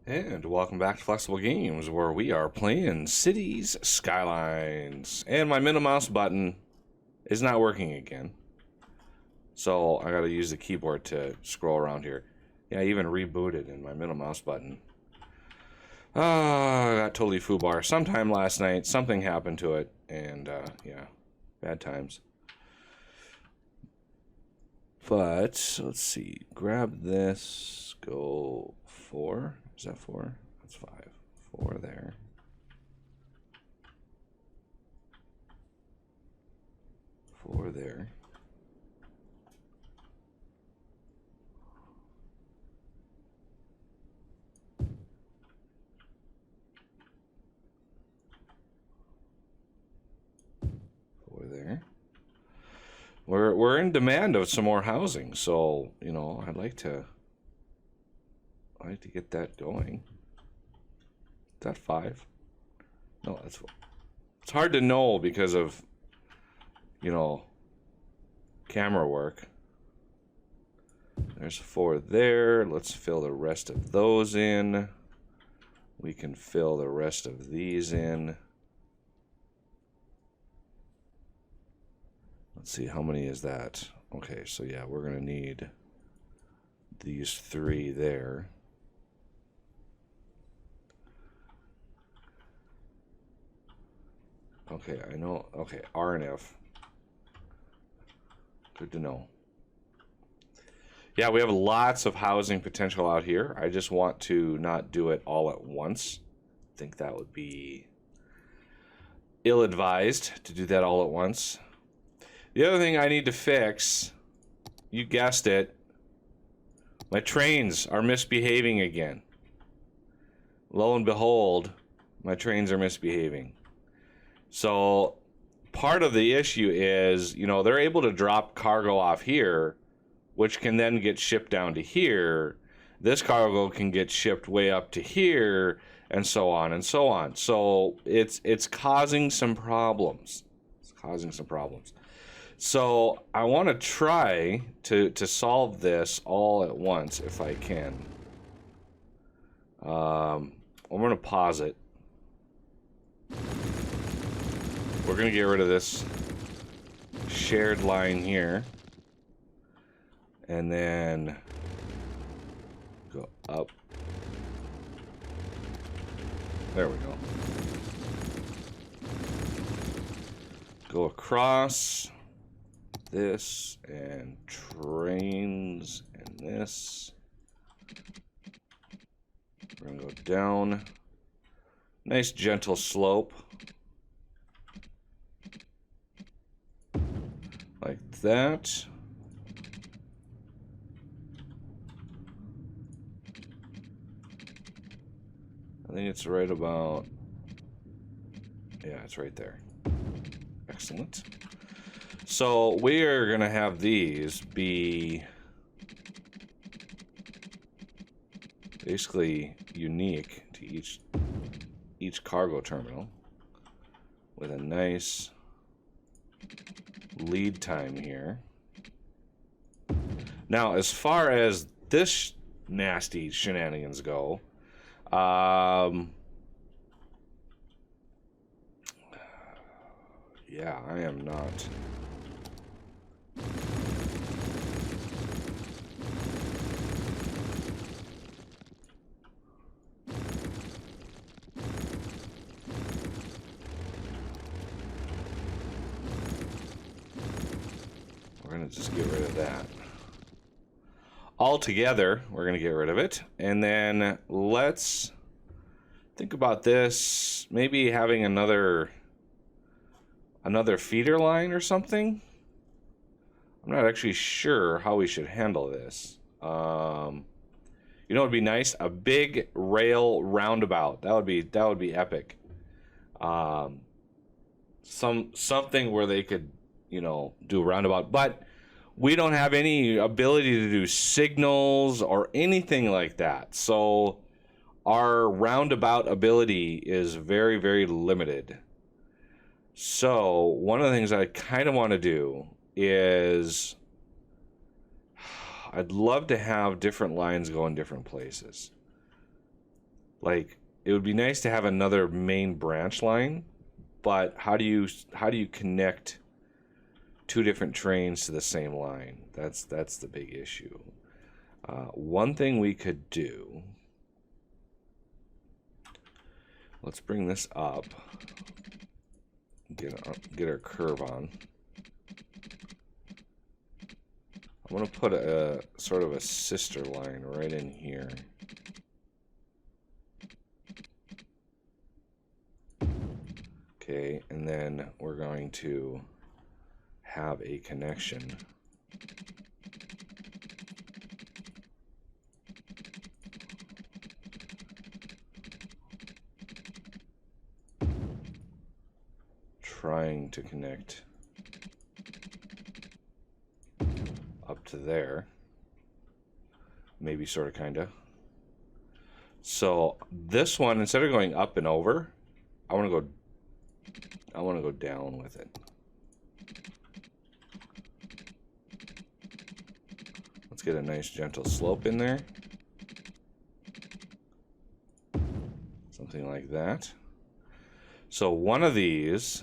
And welcome back to Flexible Games, where we are playing Cities Skylines. And my middle mouse button is not working again. So I gotta use the keyboard to scroll around here. Yeah, I even rebooted in my middle mouse button. I got totally foobar. Sometime last night, something happened to it. And, yeah, bad times. But, let's see. Grab this. Go 4. Is that 4? That's 5. 4 there. Four there. There. We're in demand of some more housing, so you know I'd like to get that going. Is that 5? No, that's 4. It's hard to know because of camera work. There's 4 there. Let's fill the rest of those in. We can fill the rest of these in. Let's see, how many is that? Okay, so yeah, we're going to need these 3 there. Okay, I know. Okay, R and F. Good to know. Yeah, we have lots of housing potential out here. I just want to not do it all at once. I think that would be ill-advised to do that all at once. The other thing I need to fix, you guessed it, my trains are misbehaving again. Lo and behold, my trains are misbehaving. So part of the issue is, they're able to drop cargo off here, which can then get shipped down to here. This cargo can get shipped way up to here, and so on and so on. So it's causing some problems. It's causing some problems. So I want to try to solve this all at once if I can. I'm going to pause it. We're going to get rid of this shared line here. And then go up. There we go. Go across. This and trains and this. We're gonna go down. Nice gentle slope. Like that. I think it's right about, yeah, it's right there. Excellent. So we are going to have these be basically unique to each cargo terminal with a nice lead time here. Now, as far as this nasty shenanigans go, yeah, I am not. We're going to just get rid of that. Altogether, we're going to get rid of it. And then let's think about this. Maybe having another feeder line or something. I'm not actually sure how we should handle this. It'd be nice, a big rail roundabout. That would be epic. Something where they could, do a roundabout, but we don't have any ability to do signals or anything like that. So our roundabout ability is very, very limited. So one of the things I kind of want to do is I'd love to have different lines go in different places. Like, it would be nice to have another main branch line, but how do you connect two different trains to the same line? That's the big issue. One thing we could do, let's bring this up, get our curve on. I want to put a sort of a sister line right in here. Okay, and then we're going to have a connection. Trying to connect up to there. Maybe sort of kinda. So this one, instead of going up and over, I want to go down with it. Let's get a nice gentle slope in there. Something like that. So one of these,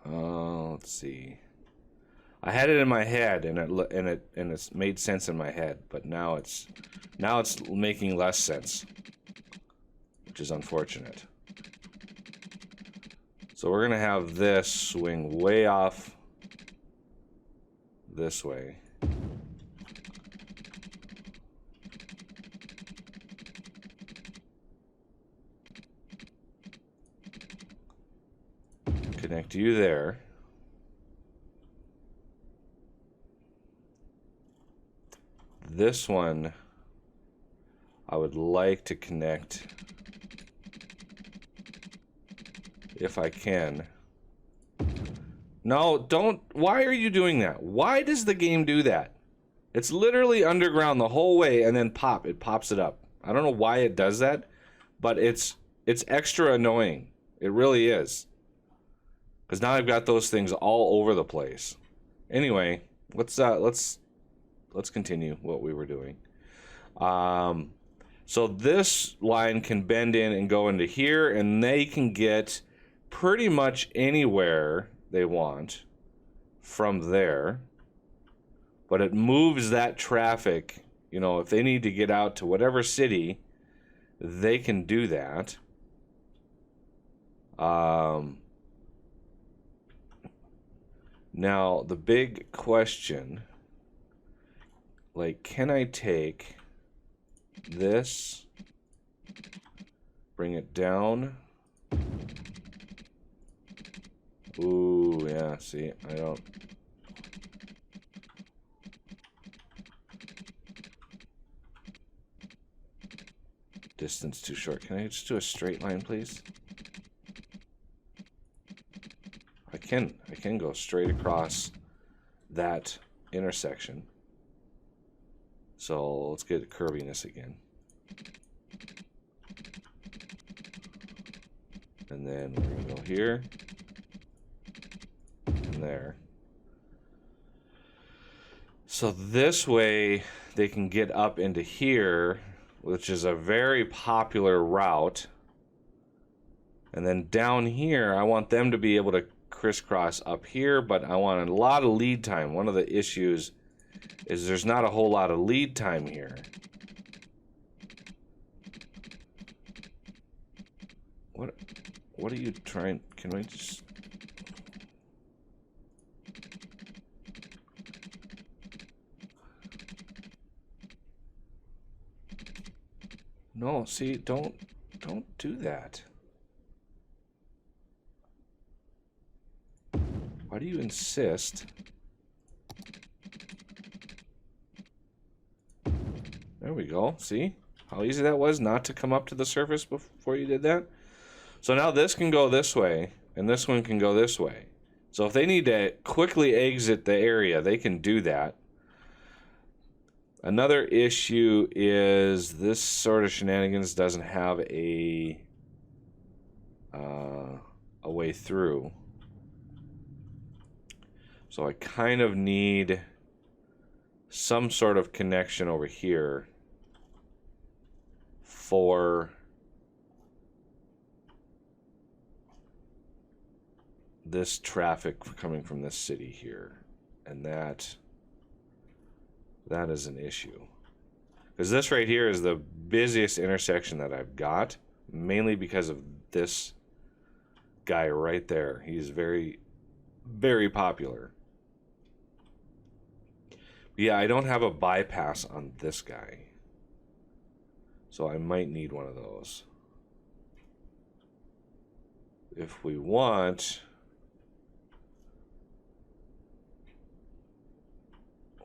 let's see. I had it in my head, and it's made sense in my head, but now it's making less sense, which is unfortunate. So we're gonna have this swing way off this way. Connect you there. This one, I would like to connect, if I can. No, don't. Why are you doing that? Why does the game do that? It's literally underground the whole way, and then it pops it up. I don't know why it does that, but it's extra annoying. It really is. Because now I've got those things all over the place. Anyway, let's continue what we were doing. So this line can bend in and go into here, and they can get pretty much anywhere they want from there. But it moves that traffic. You know, if they need to get out to whatever city, they can do that. Now, the big question, like, can I take this, bring it down? Ooh, yeah, see, I don't... Distance too short. Can I just do a straight line, please? I can go straight across that intersection. So let's get curviness again. And then we're going to go here and there. So this way they can get up into here, which is a very popular route. And then down here, I want them to be able to crisscross up here, but I want a lot of lead time. One of the issues is there's not a whole lot of lead time here. What are you trying? Can we just... No, see, don't do that. Why do you insist? There we go. See how easy that was not to come up to the surface before you did that? So now this can go this way, and this one can go this way. So if they need to quickly exit the area, they can do that. Another issue is this sort of shenanigans doesn't have a way through. So I kind of need some sort of connection over here for this traffic coming from this city here. And that is an issue. Because this right here is the busiest intersection that I've got, mainly because of this guy right there. He's very, very popular. Yeah, I don't have a bypass on this guy. So I might need one of those. If we want...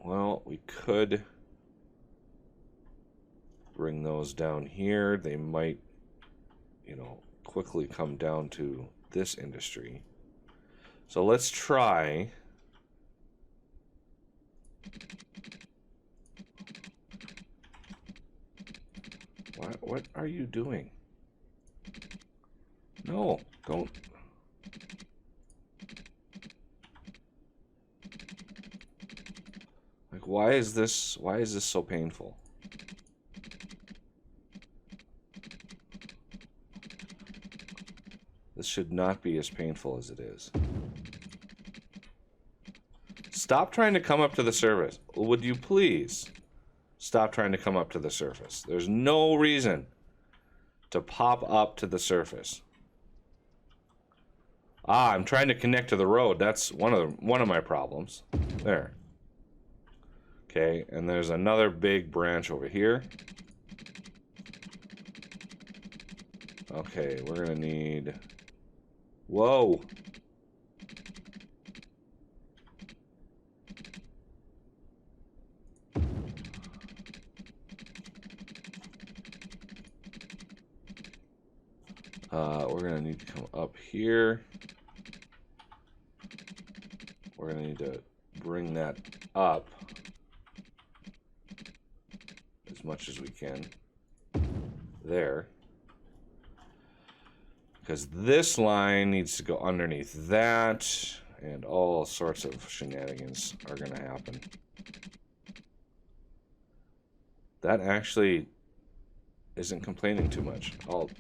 Well, we could bring those down here. They might, you know, quickly come down to this industry. So let's try. What are you doing? No, don't. Like, why is this so painful? This should not be as painful as it is. Stop trying to come up to the surface. Would you please stop trying to come up to the surface? There's no reason to pop up to the surface. Ah, I'm trying to connect to the road. That's one of my problems. There. Okay, and there's another big branch over here. Okay, we're gonna need... Whoa! We're gonna need to come up here. We're gonna need to bring that up as much as we can. There. Because this line needs to go underneath that, and all sorts of shenanigans are going to happen. That actually isn't complaining too much. I'll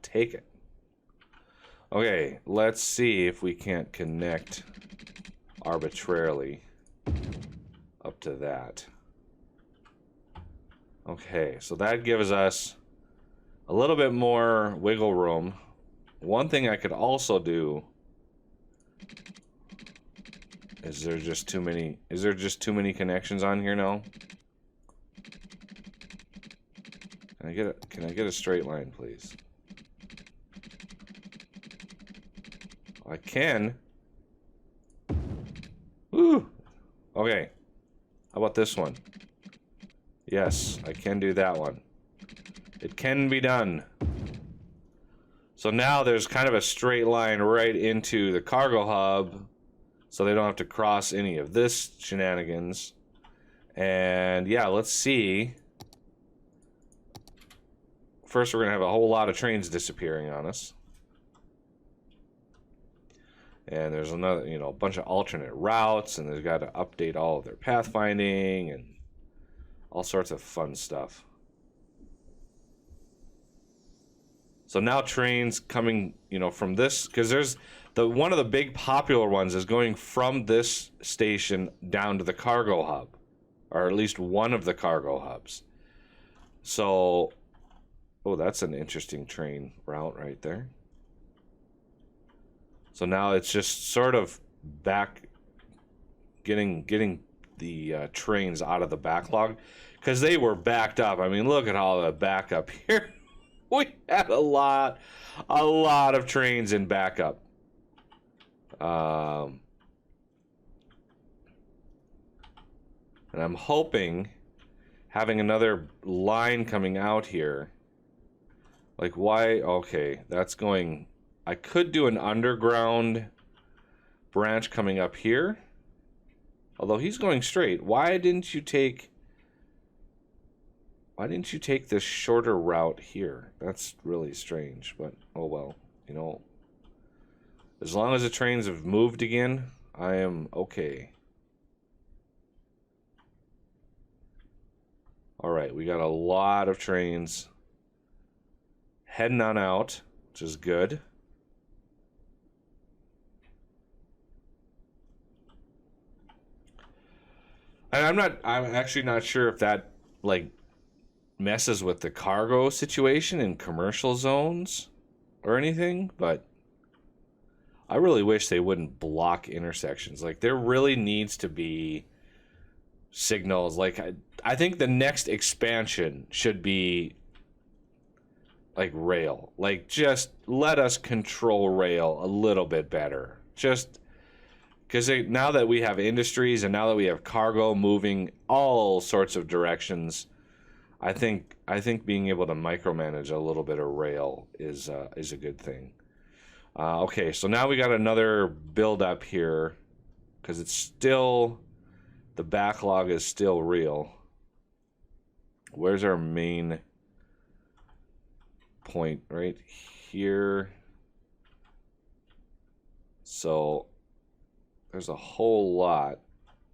take it. Okay, let's see if we can't connect arbitrarily up to that. Okay, so that gives us a little bit more wiggle room. One thing I could also do is there just too many connections on here now? Can I get a straight line, please? I can. Woo! Okay. How about this one? Yes, I can do that one. It can be done. So now there's kind of a straight line right into the cargo hub, so they don't have to cross any of this shenanigans. And yeah, let's see. First, we're going to have a whole lot of trains disappearing on us. And there's another, you know, a bunch of alternate routes, and they've got to update all of their pathfinding and all sorts of fun stuff. So now trains coming, you know, from this, because there's one of the big popular ones is going from this station down to the cargo hub, or at least one of the cargo hubs. So, oh, that's an interesting train route right there. So now it's just sort of back, getting the trains out of the backlog, because they were backed up. I mean, look at all the backup here. We had a lot of trains in backup. And I'm hoping having another line coming out here. Like, why? Okay, that's going... I could do an underground branch coming up here. Although he's going straight. Why didn't you take this shorter route here? That's really strange, but oh well. You know, as long as the trains have moved again, I am okay. All right, we got a lot of trains heading on out, which is good. And I'm actually not sure if that, like, messes with the cargo situation in commercial zones or anything, but I really wish they wouldn't block intersections. Like, there really needs to be signals. Like, I think the next expansion should be like rail. Like, just let us control rail a little bit better. Just because now that we have industries and now that we have cargo moving all sorts of directions, I think being able to micromanage a little bit of rail is a good thing. Okay, so now we got another build up here because it's still, the backlog is still real. Where's our main point? Right here. So there's a whole lot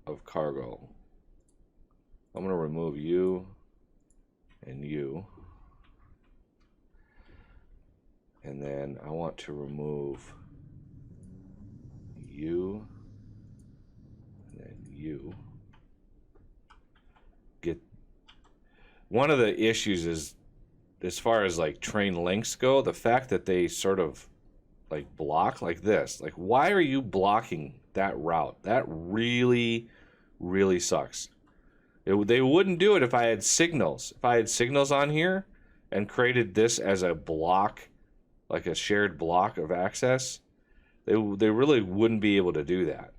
of cargo. I'm going to remove you and you. And then I want to remove you and then you. One of the issues is, as far as like train lengths go, the fact that they sort of like block like this. Like, why are you blocking that route? That really, really sucks. They wouldn't do it if I had signals. If I had signals on here and created this as a block, like a shared block of access, they really wouldn't be able to do that.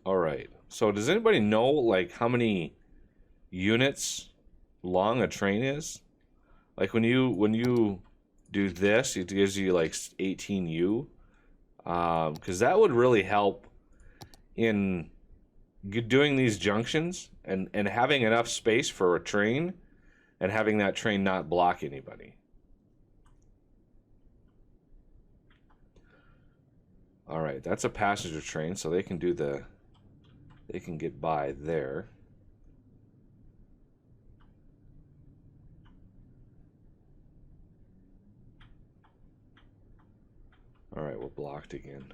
All right. So does anybody know like how many units long a train is? Like when you do this, it gives you like 18U. Because that would really help in doing these junctions and having enough space for a train and having that train not block anybody. All right, that's a passenger train, so they can get by there. All right, we're blocked again.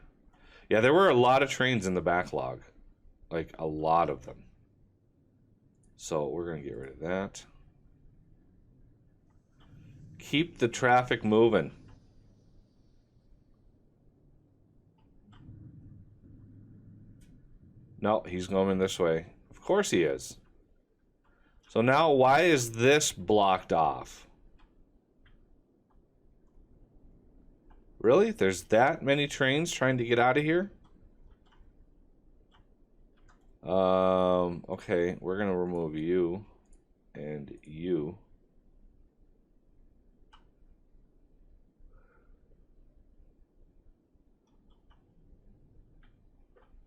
Yeah, there were a lot of trains in the backlog. Like, a lot of them. So we're going to get rid of that. Keep the traffic moving. No, he's going this way. Of course he is. So now why is this blocked off? Really? There's that many trains trying to get out of here? Okay, we're gonna remove you and you.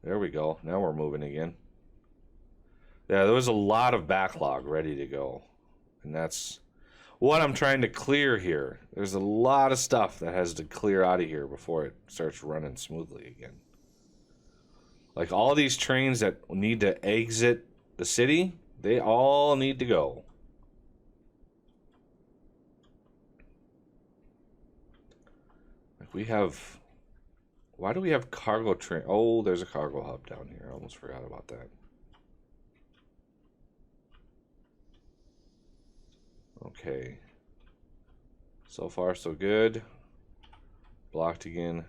There we go. Now we're moving again. Yeah, there was a lot of backlog ready to go. And that's what I'm trying to clear here. There's a lot of stuff that has to clear out of here before it starts running smoothly again. Like all these trains that need to exit the city, they all need to go. Like we have... Why do we have cargo train? Oh, there's a cargo hub down here. I almost forgot about that. Okay. So far, so good. Blocked again.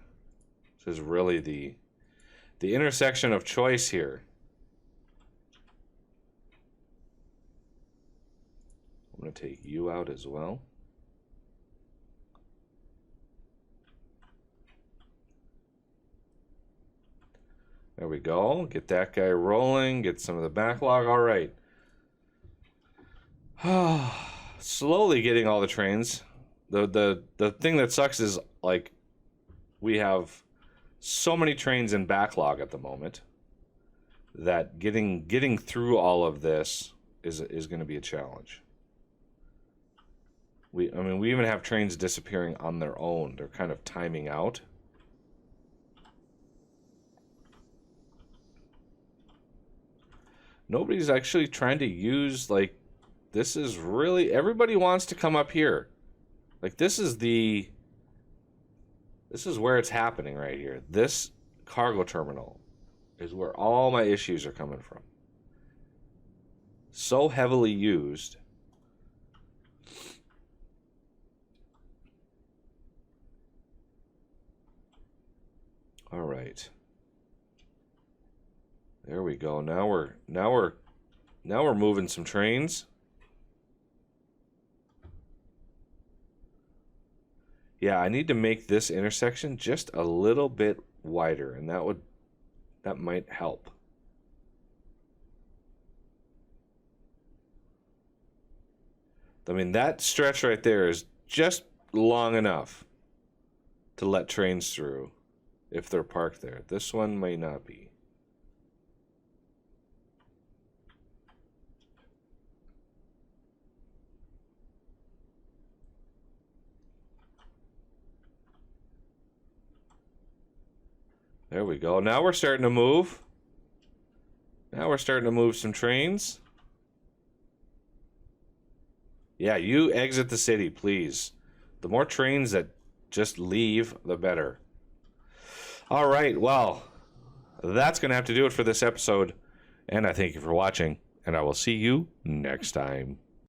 This is really the intersection of choice here. I'm going to take you out as well. There we go. Get that guy rolling. Get some of the backlog. All right. Slowly getting all the trains. The thing that sucks is like we have so many trains in backlog at the moment that getting through all of this is going to be a challenge. We even have trains disappearing on their own. They're kind of timing out. Nobody's actually trying to use, like, this is really, everybody wants to come up here. Like, this is where it's happening right here. This cargo terminal is where all my issues are coming from. So heavily used. All right. There we go. Now we're moving some trains. Yeah, I need to make this intersection just a little bit wider, and that might help. I mean, that stretch right there is just long enough to let trains through if they're parked there. This one may not be. There we go. Now we're starting to move. Now we're starting to move some trains. Yeah, you exit the city, please. The more trains that just leave, the better. All right, well, that's going to have to do it for this episode. And I thank you for watching, and I will see you next time.